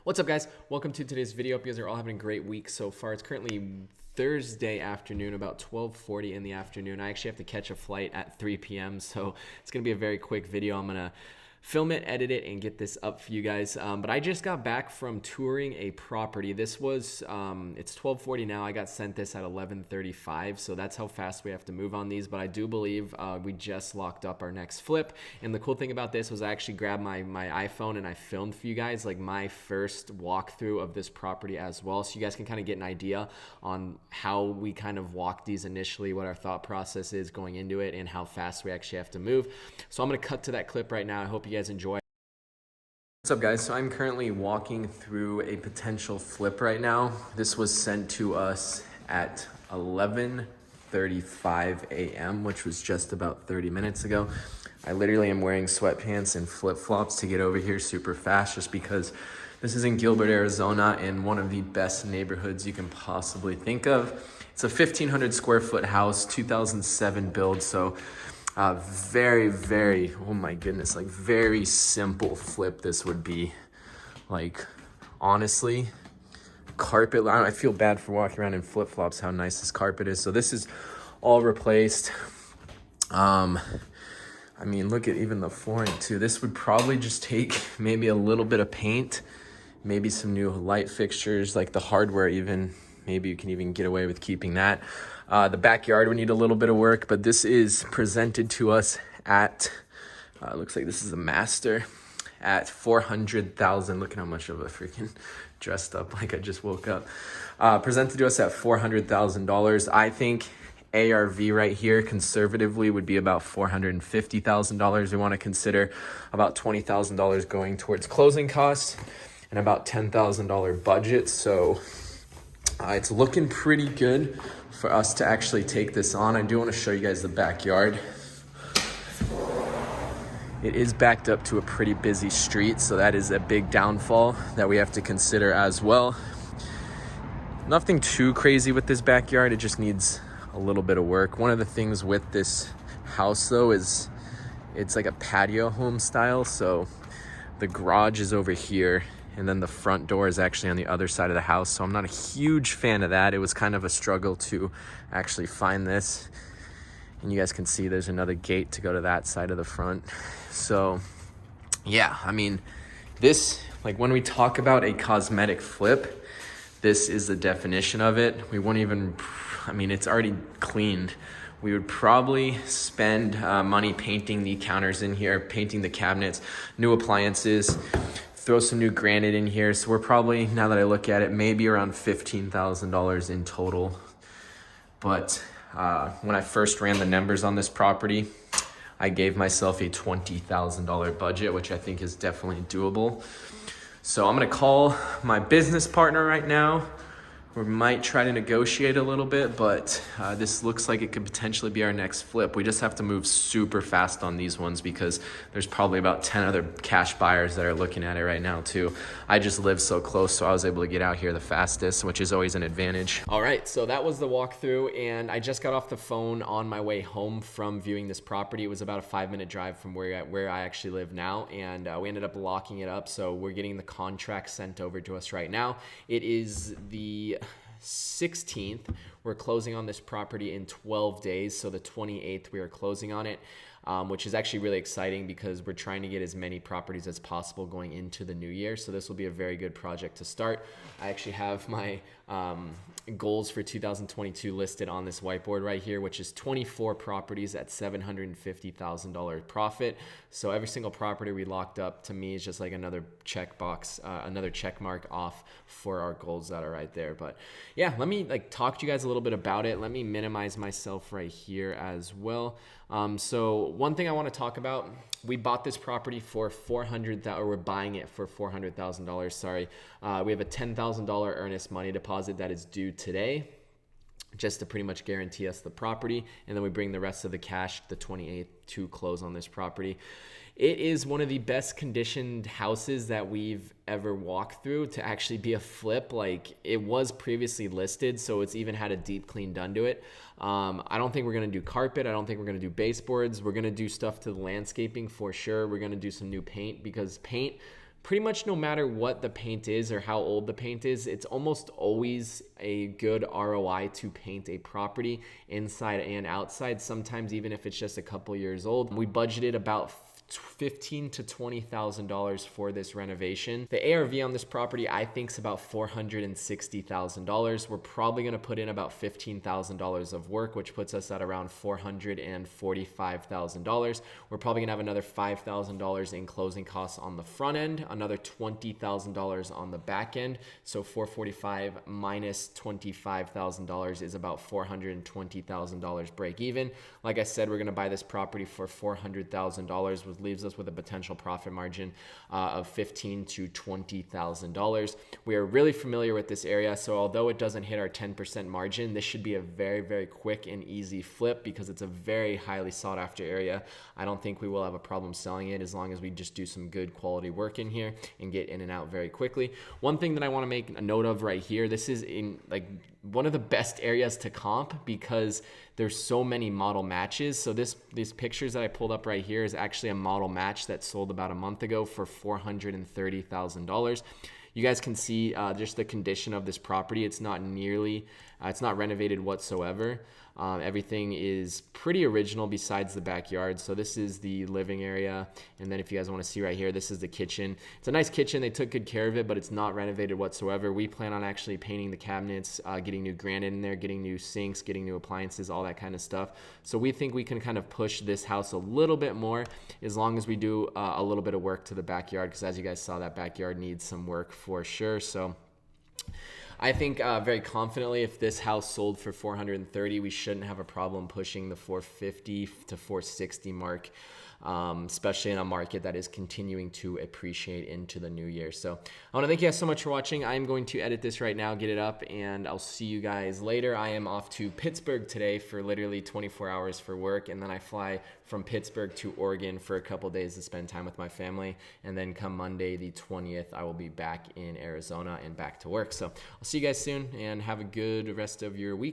What's up, guys? Welcome to today's video. Hope you guys are all having a great week so far. It's currently Thursday afternoon, about 12:40 in the afternoon. I actually have to catch a flight at 3 p.m., so it's going to be a very quick video. I'm going to film it, edit it, and get this up for you guys. But I just got back from touring a property. This was, it's 12:40 now. I got sent this at 11:35, so that's how fast we have to move on these. But I do believe we just locked up our next flip. And the cool thing about this was I actually grabbed my iPhone and I filmed for you guys like my first walkthrough of this property as well. So you guys can kind of get an idea on how we kind of walked these initially, what our thought process is going into it, and how fast we actually have to move. So I'm going to cut to that clip right now. I hope you guys enjoy. What's up, guys? So I'm currently walking through a potential flip right now. This was sent to us at 11:35 a.m., which was just about 30 minutes ago. I literally am wearing sweatpants and flip-flops to get over here super fast just because this is in Gilbert, Arizona, in one of the best neighborhoods you can possibly think of. It's a 1,500 square foot house, 2007 build, so very, oh my goodness, like very simple flip this would be. Like, honestly, carpet, I feel bad for walking around in flip-flops, how nice this carpet is. So this is all replaced. I mean, look at even the flooring too. This would probably just take maybe a little bit of paint, maybe some new light fixtures, like the hardware even, maybe you can even get away with keeping that. The backyard would need a little bit of work, but this is presented to us at, looks like this is a master, at $400,000. Look at how much of a freaking dressed up like I just woke up. Presented to us at $400,000. I think ARV right here conservatively would be about $450,000. We want to consider about $20,000 going towards closing costs and about $10,000 budget. So it's looking pretty good for us to actually take this on. I do want to show you guys the backyard. It is backed up to a pretty busy street, so that is a big downfall that we have to consider as well. Nothing too crazy with this backyard. It just needs a little bit of work. One of the things with this house though is it's like a patio home style, so the garage is over here and then the front door is actually on the other side of the house, so I'm not a huge fan of that. It was kind of a struggle to actually find this, and you guys can see there's another gate to go to that side of the front. So yeah, I mean, this, like when we talk about a cosmetic flip, this is the definition of it. We won't even, I mean, it's already cleaned. We would probably spend money painting the counters in here, painting the cabinets, new appliances, throw some new granite in here. So we're probably, now that I look at it, maybe around $15,000 in total. But when I first ran the numbers on this property, I gave myself a $20,000 budget, which I think is definitely doable. So I'm gonna call my business partner right now. We might try to negotiate a little bit, but this looks like it could potentially be our next flip. We just have to move super fast on these ones because there's probably about 10 other cash buyers that are looking at it right now too. I just live so close, so I was able to get out here the fastest, which is always an advantage. All right, so that was the walkthrough, and I just got off the phone on my way home from viewing this property. It was about a 5-minute drive from where I actually live now, and we ended up locking it up, so we're getting the contract sent over to us right now. It is the 16th. We're closing on this property in 12 days, so the 28th we are closing on it, which is actually really exciting because we're trying to get as many properties as possible going into the new year. So this will be a very good project to start. I actually have my goals for 2022 listed on this whiteboard right here, which is 24 properties at $750,000 profit. So every single property we locked up to me is just like another checkbox, another check mark off for our goals that are right there. But yeah, let me talk to you guys a little bit about it. Let me minimize myself right here as well. So one thing I want to talk about, we bought this property for $400,000, or we're buying it for $400,000. Sorry. We have a $10,000 earnest money deposit that is due today, just to pretty much guarantee us the property. And then we bring the rest of the cash, the 28th, to close on this property. It is one of the best conditioned houses that we've ever walked through to actually be a flip. Like, it was previously listed, so it's even had a deep clean done to it. I don't think we're going to do carpet. I don't think we're going to do baseboards. We're going to do stuff to the landscaping for sure. We're going to do some new paint, because paint pretty much no matter what the paint is or how old the paint is, it's almost always a good ROI to paint a property inside and outside, sometimes even if it's just a couple years old. We budgeted about $15,000 to $20,000 for this renovation. The ARV on this property, I think, is about $460,000. We're probably going to put in about $15,000 of work, which puts us at around $445,000. We're probably going to have another $5,000 in closing costs on the front end, another $20,000 on the back end. So $445,000 minus $25,000 is about $420,000 break even. Like I said, we're going to buy this property for $400,000, which leaves us with a potential profit margin of $15,000 to $20,000. We are really familiar with this area, so although it doesn't hit our 10% margin, this should be a very, very quick and easy flip because it's a very highly sought after area. I don't think we will have a problem selling it as long as we just do some good quality work in here and get in and out very quickly. One thing that I want to make a note of right here, this is in like one of the best areas to comp because there's so many model matches. So these pictures that I pulled up right here is actually a model match that sold about a month ago for $430,000. You guys can see just the condition of this property. It's not renovated whatsoever. Everything is pretty original besides the backyard. So this is the living area. And then if you guys want to see right here, this is the kitchen. It's a nice kitchen. They took good care of it, but it's not renovated whatsoever. We plan on actually painting the cabinets, getting new granite in there, getting new sinks, getting new appliances, all that kind of stuff. So we think we can kind of push this house a little bit more as long as we do a little bit of work to the backyard, because as you guys saw, that backyard needs some work for sure. So I think very confidently if this house sold for $430,000, we shouldn't have a problem pushing the $450,000 to $460,000 mark, especially in a market that is continuing to appreciate into the new year. So I want to thank you guys so much for watching. I'm going to edit this right now, get it up, and I'll see you guys later. I am off to Pittsburgh today for literally 24 hours for work, and then I fly from Pittsburgh to Oregon for a couple days to spend time with my family, and then come Monday the 20th, I will be back in Arizona and back to work. So I'll see you guys soon, and have a good rest of your week.